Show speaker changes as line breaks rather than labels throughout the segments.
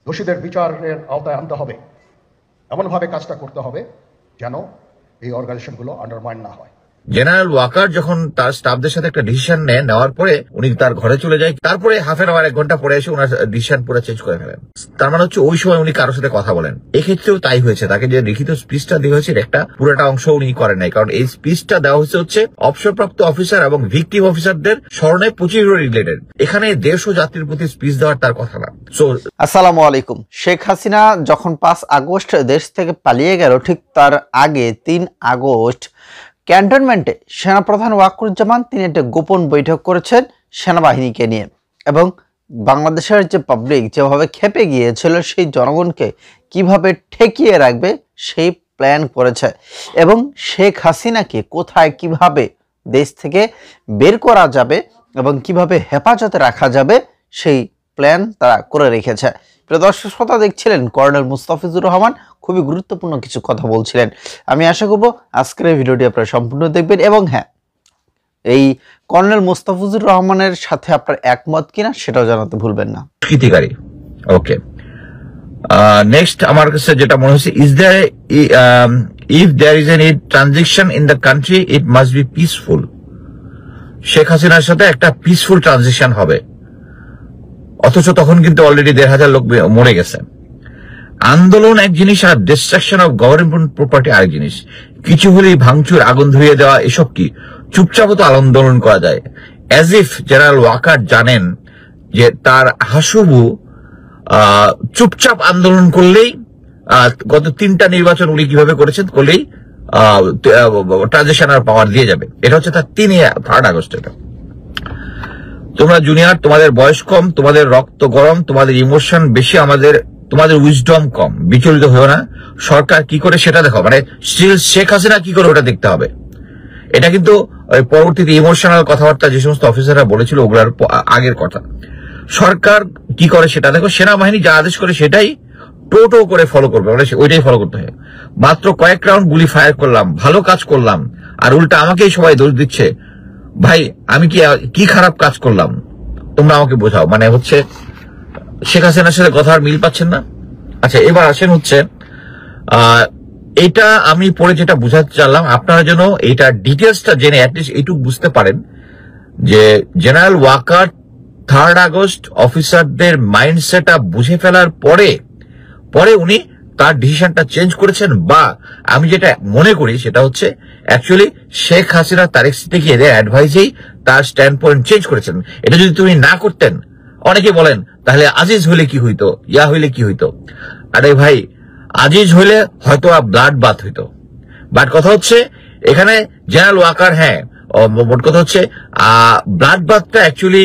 দোষীদের বিচারের আওতায় আনতে হবে, এমনভাবে কাজটা করতে হবে যেন এই অর্গানাইজেশনগুলো আন্ডারমাইন না হয়।
জেনারেল ওয়াকার যখন তার স্টাফদের সাথে একটা ডিসিশন নেওয়ার পরে উনি তার ঘরে চলে যায়, তারপরে হাফ এন আওয়ার 1 ঘন্টা পরে এসে ওনার ডিসিশন পুরো চেঞ্জ করে ফেলেন। তার মানে হচ্ছে ওই সময় উনি কারোর সাথে কথা বলেন। এক্ষেত্রেও তাই হয়েছে, তাকে যে লিখিত স্পিচটা দেওয়া হয়েছে একটা পুরোটা অংশ উনি করেন নাই, কারণ এই স্পিচটা দেওয়া হচ্ছে অবসরপ্রাপ্ত অফিসার এবং ভিকটিম অফিসারদের স্মরণে 25 রিলেটেড। এখানে দেশ ও জাতির প্রতি স্পিচ দেওয়ার তার কথা না।
আসসালামু আলাইকুম। শেখ হাসিনা যখন 5 আগস্ট দেশ থেকে পালিয়ে গেল, ঠিক তার আগে 3 আগস্ট ক্যান্টনমেন্টে সেনাপ্রধান ওয়াকারুজ্জামান তিনি একটা গোপন বৈঠক করেছেন সেনাবাহিনীকে নিয়ে, এবং বাংলাদেশের যে পাবলিক যেভাবে খেপে গিয়েছিল সেই জনগণকে কিভাবে ঠেকিয়ে রাখবে সেই প্ল্যান করেছে, এবং শেখ হাসিনাকে কোথায় কিভাবে দেশ থেকে বের করা যাবে এবং কিভাবে হেফাজতে রাখা যাবে সেই প্ল্যান তারা করে রেখেছে। প্রিয় দর্শক শ্রোতা, দেখছিলেন কর্নেল মুস্তাফিজুর রহমান খুবই গুরুত্বপূর্ণ কিছু কথা বলছিলেন। আমি আশা করব আজকের এই ভিডিওটি আপনারা সম্পূর্ণ দেখবেন, এবং হ্যাঁ, এই কর্নেল মুস্তাফিজুর রহমানের সাথে আপনার একমত কিনা সেটাও জানাতে ভুলবেন না।
ওকে, নেক্সট আমার কাছে যেটা মনে হচ্ছে, if there is any transition in the country it must be peaceful। Sheikh হাসিনার সাথে একটা পিসফুল ট্রানজিশন হবে, অথচ তখন কিন্তু অলরেডি 1,500 লোক মরে গেছে। আন্দোলন এক জিনিস আর ডিস্ট্রাকশন অফ গভর্নমেন্ট প্রপার্টি আরেক জিনিস। কিছু হলেই ভাঙচুর, আগুন ধরিয়ে দেওয়া, এসব কি চুপচাপ তো আন্দোলন করা যায়? অ্যাজ ইফ জেনারেল ওয়াকার জানেন যে তার হাসুবু চুপচাপ আন্দোলন করলেই, গত 3টা নির্বাচন উনি কিভাবে করেছেন, করলেই ট্রানজিশনাল পাওয়ার দিয়ে যাবে। এটা হচ্ছে তার 3 আগস্ট। এটা তোমরা জুনিয়র, তোমাদের বয়স কম, তোমাদের রক্ত গরম, তোমাদের ইমোশন বেশি, তোমাদের উইজডম কম। বিচলিত হয়েও না। সরকার কি করে সেটা দেখো, মানে স্টিল শেখ হাসিনা কি করে ওটা দেখতে হবে। এটা কিন্তু পরবর্তীতে ইমোশনাল কথাবার্তা যে সমস্ত অফিসাররা বলেছিল ওগুলার আগের কথা। সরকার কি করে সেটা দেখো। সেনাবাহিনী যা আদেশ করে সেটাই টোটো করে ফলো করবে, মানে ওইটাই ফলো করতে হয়। মাত্র কয়েক রাউন্ড গুলি ফায়ার করলাম, ভালো কাজ করলাম, আর উল্টা আমাকেই সবাই দোষ দিচ্ছে। ভাই, আমি কি খারাপ কাজ করলাম তোমরা আমাকে বোঝাও। মানে হচ্ছে শেখ হাসিনার সাথে কথা আর মিল পাচ্ছেন না। আচ্ছা, এবার আসেন হচ্ছে এটা আমি পরে যেটা বুঝাতে চাইলাম, আপনারা যেন এইটা ডিটেলসটা জেনে অ্যাটলিস্ট এইটুকু বুঝতে পারেন যে জেনারেল ওয়াকার 3 আগস্ট অফিসারদের মাইন্ডসেট বুঝে ফেলার পরে উনি তার ডিসিশনটা চেঞ্জ করেছেন। বা আমি যেটা মনে করি সেটা হচ্ছে অ্যাকচুয়ালি শেখ হাসিনা তারেক সিদ্দিকী এদের অ্যাডভাইসেই তার স্ট্যান্ড পয়েন্ট চেঞ্জ করেছেন। এটা যদি তুমি না করতেন, অনেকে বলেন তাহলে আজিজ হইলে কি হইতো, ইয়া হইলে কি হইতো। আরে ভাই, আজিজ হইলে হয়তো ব্লাড বাথ হইতো, বাট কথা হচ্ছে এখানে জেনারেল ওয়াকার, হ্যাঁ মোট কথা হচ্ছে ব্লাড বাথটা অ্যাকচুয়ালি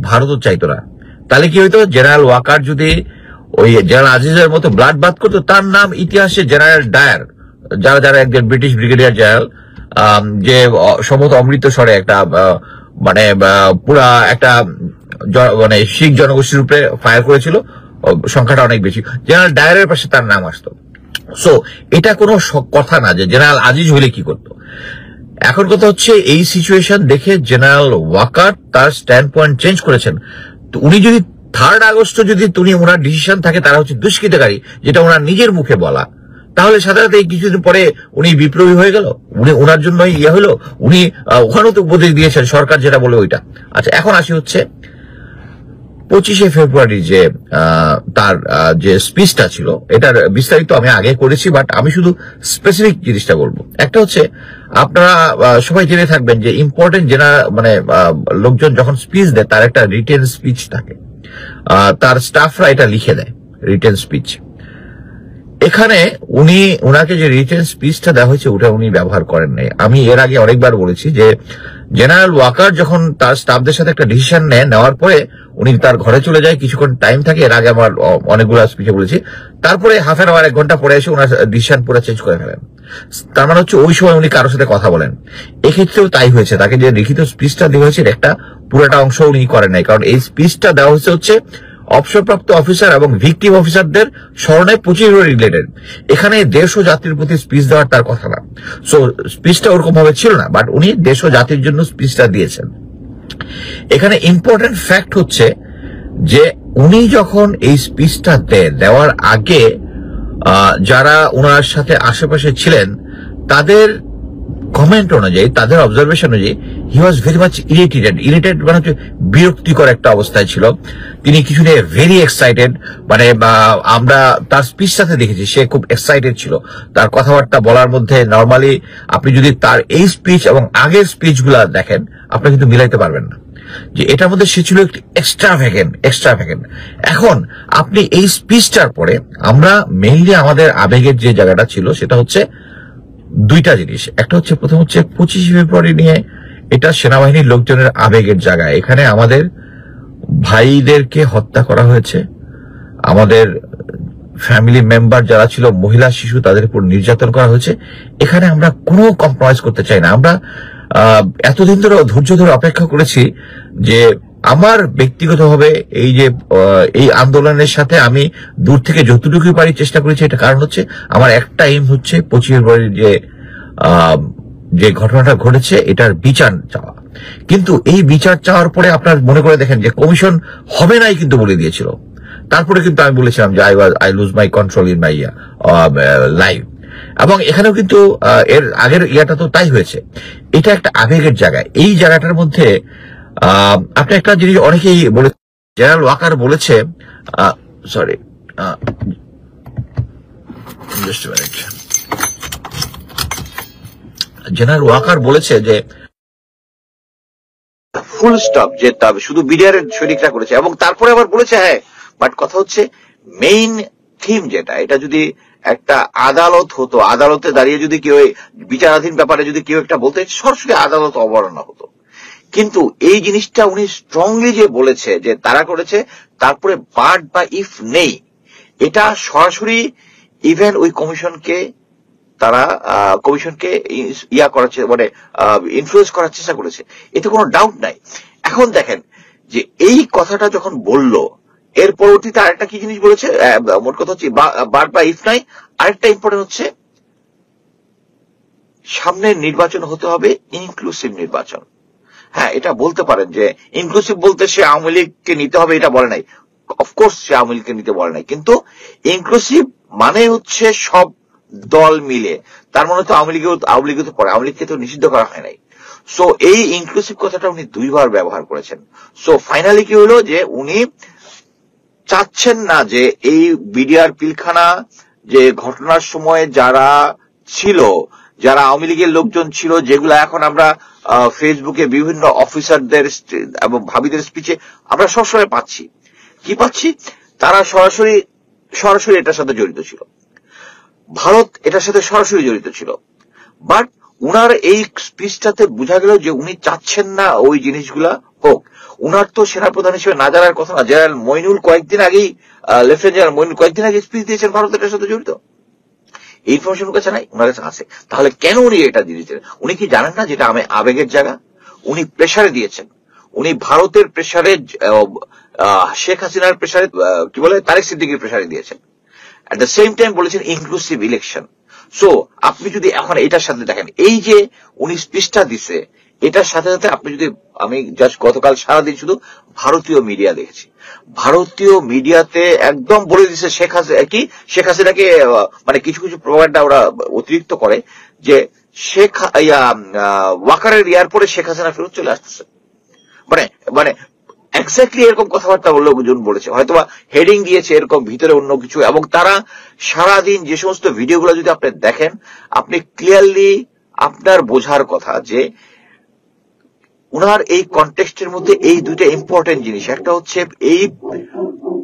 ভারতও চাইতো না। তাহলে কি হইতো, জেনারেল ওয়াকার যদি ওই জেনারেল আজিজের মতো ব্লাড বাথ করতো, তার নাম ইতিহাসে জেনারেল ডায়ার, যারা একজন ব্রিটিশ ব্রিগেডিয়ার জেনারেল, যে সম্ভবত অমৃতসরে একটা মানে পুরা একটা মানে শিখ জনগোষ্ঠীর উপরে ফায়ার করেছিল, সংখ্যাটা অনেক বেশি, জেনারেল ডায়ারের পাশে তার নাম আসতো। সো এটা কোনো কথা না যে জেনারেল আজিজ হইলে কি করতো। এখন কথা হচ্ছে এই সিচুয়েশন দেখে জেনারেল ওয়াকার তার স্ট্যান্ড পয়েন্ট চেঞ্জ করেছেন। তো উনি যদি 3 আগস্ট যদি ওনার ডিসিশন থাকে তারা হচ্ছে দুষ্কৃতকারী, যেটা ওনার নিজের মুখে বলা, তাহলে সাধারণত এই কিছুদিন পরে উনি বিপ্লবী হয়ে গেল, উনি ওনার জন্য ইয়ে হলো, উনি ওখানেও তো উপদেশ দিয়েছেন সরকার যেটা বলে ওইটা। আচ্ছা, এখন আসি হচ্ছে 25শে ফেব্রুয়ারি যে তার যে স্পিচটা ছিল, এটার বিস্তারিত আমি আগে করেছি, বাট আমি শুধু স্পেসিফিক জিনিসটা বলবো। একটা হচ্ছে আপনারা সবাই জেনে থাকবেন যে ইম্পর্টেন্ট মানে লোকজন যখন স্পিচ দেয় তার একটা রিটেন স্পিচ থাকে, তার স্টাফরা এটা লিখে দেয় রিটেন স্পিচ। এখানে উনাকে যে রিটেন স্পিচটা দেওয়া হয়েছে ওটা উনি ব্যবহার করেন নাই। আমি এর আগে অনেকবার বলেছি যে জেনারেল ওয়াকার যখন তার স্টাফদের সাথে একটা ডিসিশন নেওয়ার পরে উনি তার ঘরে চলে যায়, কিছুক্ষণ টাইম থাকে, এর আগে আমার অনেকগুলো স্পিচে বলেছি, তারপরে হাফ এন আওয়ার 1 ঘন্টা পরে এসে ওনার ডিসিশন পুরো চেঞ্জ করে ফেলেন। তার মানে হচ্ছে ওই সময় উনি কারোর সাথে কথা বলেন। এক্ষেত্রেও তাই হয়েছে, তাকে যে লিখিত স্পিচটা দেওয়া হয়েছে একটা পুরোটা অংশ উনি করেন নাই, কারণ এই স্পিচটা দেওয়া হচ্ছে অবসরপ্রাপ্ত অফিসার এবং ভিকটিম অফিসারদের স্মরণে 25 রিলেটেড। এখানে দেশ ও জাতির প্রতি স্পিচ দেওয়ার তার কথা না। সো স্পিচটা ওরকম ভাবে ছিল না, বাট উনি দেশ ও জাতির জন্য স্পিচটা দিয়েছেন। এখানে ইম্পর্টেন্ট ফ্যাক্ট হচ্ছে যে উনি যখন এই স্পিচটা দেওয়ার আগে যারা ওনার সাথে আশেপাশে ছিলেন তাদের কমেন্ট অনুযায়ী, তাদের অবজারভেশন অনুযায়ী হি ওয়াজ ভেরি মাচ ইরিটেড মানে হচ্ছে বিরক্তিকর একটা অবস্থায় ছিল। তিনি কিছু নিয়ে ভেরি এক্সাইটেড, মানে আমরা তার স্পিচটাতে দেখেছি সে খুব এক্সাইটেড ছিল। তার কথাবার্তা বলার মধ্যে নর্মালি আপনি যদি তার এই স্পিচ এবং আগের স্পিচ গুলা দেখেন আপনি কিন্তু মিলাইতে পারবেন না যে এটার মধ্যে সে ছিল একটি এক্সট্রাভ্যাগেন্ট। এখন আপনি এই স্পিচটার পরে আমরা মেইনলি আমাদের আবেগের যে জায়গাটা ছিল সেটা হচ্ছে দুইটা জিনিস। একটা হচ্ছে, প্রথম হচ্ছে 25 ফেব্রুয়ারি নিয়ে এটা সেনাবাহিনীর লোকজনের আবেগের জায়গা। এখানে আমাদের ভাইদেরকে হত্যা করা হয়েছে, আমাদের ফ্যামিলি মেম্বার যারা ছিল, মহিলা শিশু, তাদের উপর নির্যাতন করা হয়েছে। এখানে আমরা কোনো কম্প্রোমাইজ করতে চাই না। আমরা এতদিন ধরে ধৈর্য ধরে অপেক্ষা করেছি যে আমার ব্যক্তিগতভাবে এই আন্দোলনের সাথে আমি দূর থেকে যতটুকু পারি চেষ্টা করেছি। এটা কারণ হচ্ছে আমার একটা এইম হচ্ছে 25 ফেব্রুয়ারির যে ঘটনাটা ঘটেছে এটার বিচার চাওয়া। কিন্তু এই বিচার চাওয়ার পরে আপনার মনে করে দেখেন যে কমিশন হবে নাই কিন্তু বলে দিয়েছিল। তারপরে কিন্তু আমি বলেছিলাম যে I loose my control in my life, এবং এখানেও কিন্তু এর আগের ইয়াটা তো তাই হয়েছে। এটা একটা আবেগের জায়গা। এই জায়গাটার মধ্যে আপনি একটা জিনিস অনেকেই বলে, জেনারেল ওয়াকার বলেছে, সরি জেনারেল ওয়াকার বলেছে যে ফুল স্টপ, যে শুধু বিডিআর এর শরিকরা করেছে, এবং তারপরে আবার বলেছে হ্যাঁ বাট কথা হচ্ছে মেইন থিম যেটা, এটা যদি একটা আদালত হতো, আদালতে দাঁড়িয়ে যদি কেউ বিচারাধীন ব্যাপারে যদি কেউ একটা বলতে, সরাসরি আদালত অবমাননা হতো। কিন্তু এই জিনিসটা উনি স্ট্রংলি যে বলেছে যে তারা করেছে, তারপরে বাট বা ইফ নেই, এটা সরাসরি ইভেন ওই কমিশনকে তারা ইয়া করাচ্ছে, মানে ইনফ্লুয়েন্স করার চেষ্টা করেছে, এতে কোনো ডাউট নাই। এখন দেখেন যে এই কথাটা যখন বললো, এর পরবর্তীতে আরেকটা কি জিনিস বলেছে, মোট কথা হচ্ছে বাট বা ইফ নাই, আরেকটা ইম্পর্টেন্ট হচ্ছে সামনের নির্বাচন হতে হবে ইনক্লুসিভ নির্বাচন। হ্যাঁ, এটা বলতে পারেন যে ইনক্লুসিভ বলতে সে আওয়ামী লীগকে নিতে হবে এটা বলে নাই, অফকোর্স সে আওয়ামী লীগকে নিতে বলে নাই, কিন্তু ইনক্লুসিভ মানে হচ্ছে সব দল মিলে, তার মানে তো আওয়ামী লীগও তো পড়ে, আওয়ামী লীগকে তো নিষিদ্ধ করা হয় নাই। সো এই ইনক্লুসিভ কথাটা উনি দুইবার ব্যবহার করেছেন। সো ফাইনালি কি হলো যে উনি চাচ্ছেন না যে এই বিডিআর পিলখানা যে ঘটনার সময় যারা ছিল, যারা আওয়ামী লীগের লোকজন ছিল, যেগুলো এখন আমরা ফেসবুকে বিভিন্ন অফিসারদের এবং ভাবিদের স্পিচে আমরা সবসময় পাচ্ছি, কি পাচ্ছি, তারা সরাসরি এটার সাথে জড়িত ছিল, ভারত এটার সাথে সরাসরি জড়িত ছিল। বাট উনার এই স্পিচটাতে বোঝা গেল যে উনি চাচ্ছেন না ওই জিনিসগুলা হোক। উনার তো সেনাপ্রধান হিসেবে না জানার কথা না। জেনারেল মইনুল কয়েকদিন আগেই, লেফটেন্যান্ট জেনারেল মইনুল কয়েকদিন আগে স্পিচ দিয়েছেন ভারত এটার সাথে জড়িত, এই ইনফরমেশন কাছে নাই, ওনার কাছে আছে। তাহলে কেন উনি এটা দিয়েছেন? উনি কি জানেন না যেটা আবেগের জায়গা? উনি প্রেসারে দিয়েছেন, উনি ভারতের প্রেসারে, শেখ হাসিনার প্রেসারে, কি বলে, তারেক সিদ্দিকীর প্রেসারে দিয়েছেন। এট দ্য সেম টাইম বলেছেন ইনক্লুসিভ ইলেকশন। সো আপনি যদি এখন এটার সাথে দেখেন, এই যে উনি স্পিচটা দিছে, এটার সাথে সাথে আপনি যদি, আমি জাস্ট গতকাল সারাদিন শুধু ভারতীয় মিডিয়া দেখেছি, ভারতীয় মিডিয়াতে একদম বলে দিচ্ছে শেখ হাসিনাকে, মানে কিছু কিছু প্রোপাগান্ডা ওরা অতিরিক্ত করে যে ওয়াকারের এয়ারপোর্টে শেখ হাসিনা ফেরত চলে আসতেছে, মানে এক্স্যাক্টলি এরকম কথাবার্তা লোকজন বলেছে, হয়তোবা হেডিং দিয়েছে এরকম, ভিতরে অন্য কিছু। এবং তারা সারাদিন যে সমস্ত ভিডিওগুলো যদি আপনি দেখেন, আপনি ক্লিয়ারলি আপনার বোঝার কথা যে উনার এই কনটেক্সটের মধ্যে এই দুইটা ইম্পর্টেন্ট জিনিস। একটা হচ্ছে এই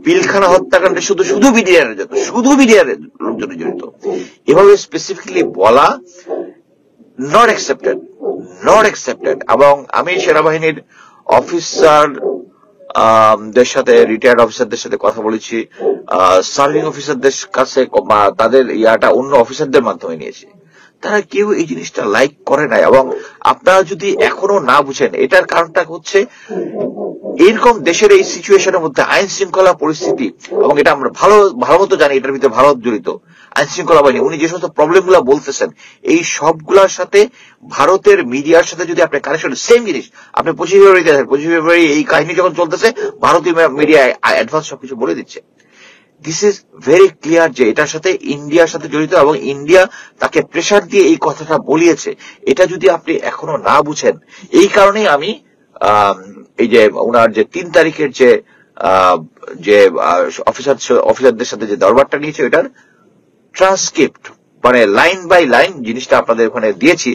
পিলখানা হত্যাকাণ্ডে শুধু বিডিআর লোকজন জড়িত, এভাবে স্পেসিফিক্যালি বলা নট অ্যাকসেপ্টেড। এবং আমি সেনাবাহিনীর অফিসারদের সাথে, রিটায়ার্ড অফিসারদের সাথে কথা বলেছি, সার্ভিং অফিসারদের কাছে তাদের ইয়াটা অন্য অফিসারদের মাধ্যমে নিয়েছি, আপনারা কেউ এই জিনিসটা লাইক করে না। এবং আপনারা যদি এখনো না বুঝেন, এটার কারণটা হচ্ছে এইরকম দেশের এই সিচুয়েশনের মধ্যে আইন শৃঙ্খলা পরিস্থিতি, এবং এটা আমরা ভালো মতো জানি, এটার ভিতরে ভারত জড়িত, আইন শৃঙ্খলা বাহিনী, উনি যে সমস্ত প্রবলেম গুলা বলতেছেন, এই সবগুলার সাথে ভারতের মিডিয়ার সাথে যদি আপনি কানেকশন, সেম জিনিস আপনি 25 ফেব্রুয়ারি দেখেন, 25 ফেব্রুয়ারি এই কাহিনী যখন চলতেছে, ভারতীয় মিডিয়া অ্যাডভান্স সবকিছু বলে দিচ্ছে। দিস ইজ ভেরি ক্লিয়ার যে এটার সাথে ইন্ডিয়ার সাথে জড়িত, এবং ইন্ডিয়া তাকে প্রেসার দিয়ে এই কথাটা বলিয়েছে। এটা যদি আপনি এখনো না বুঝেন, এই কারণেই আমি এই যে ওনার যে 3 তারিখের যে অফিসারদের সাথে যে দরবারটা নিয়েছে, এটার ট্রান্সক্রিপ্ট মানে লাইন বাই লাইন জিনিসটা আপনাদের ওখানে দিয়েছি,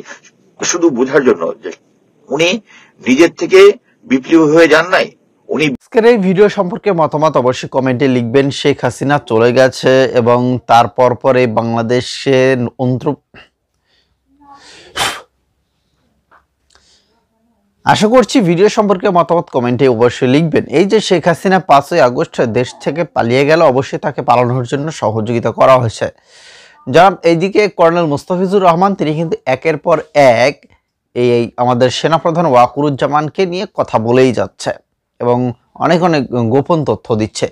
শুধু বোঝার জন্য যে উনি নিজের থেকে বিপ্লবী হয়ে যান নাই। উনি
আজকের এই ভিডিও সম্পর্কে মতামত অবশ্যই কমেন্টে লিখবেন। শেখ হাসিনা চলে গেছে এবং তারপর পরে বাংলাদেশে আশা করছি ভিডিও সম্পর্কে মতামত কমেন্টে অবশ্যই লিখবেন। এই যে শেখ হাসিনা 5ই আগস্ট দেশ থেকে পালিয়ে গেল, অবশ্যই তাকে পালানোর জন্য সহযোগিতা করা হয়েছে। যারা এইদিকে কর্নেল মুস্তাফিজুর রহমান, তিনি কিন্তু একের পর এক এই আমাদের সেনাপ্রধান ওয়াকারুজ্জামানকে নিয়ে কথা বলেই যাচ্ছে এবং অনেক গোপন তথ্য দিচ্ছে।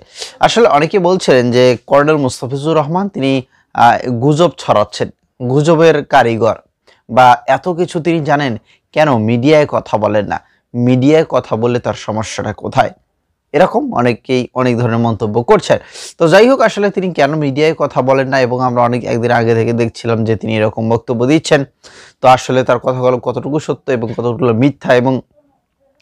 আসলে অনেকে বলছিলেন যে কর্নেল মুস্তাফিজুর রহমান তিনি গুজব ছড়াচ্ছেন, গুজবের কারিগর, বা এত কিছু তিনি জানেন, কেন মিডিয়ায় কথা বলেন না, মিডিয়ায় কথা বলে তার সমস্যাটা কোথায়, এরকম অনেকেই অনেক ধরনের মন্তব্য করছেন। তো যাই হোক, আসলে তিনি কেন মিডিয়ায় কথা বলেন না, এবং আমরা একদিন আগে থেকে দেখছিলাম যে তিনি এরকম বক্তব্য দিচ্ছেন। তো আসলে তার কথাগুলো কতটুকু সত্য এবং কতটুকু মিথ্যা, এবং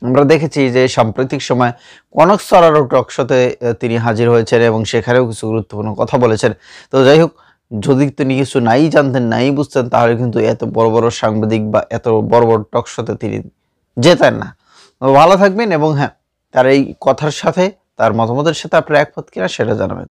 আমরা দেখেছি যে সাম্প্রতিক সময় কনক সরারও টক শোতে তিনি হাজির হয়েছেন এবং সেখানেও কিছু গুরুত্বপূর্ণ কথা বলেছেন। তো যাই হোক, যদি তিনি কিছু নাই জানতেন, নাই বুঝতেন, তাহলে কিন্তু এত বড় বড় সাংবাদিক বা এত বড় বড় টক শোতে তিনি যেতেন না। ভালো থাকবেন, এবং হ্যাঁ, তার এই কথার সাথে, তার মতামতের সাথে আপনারা একমত কিনা সেটা জানাবেন।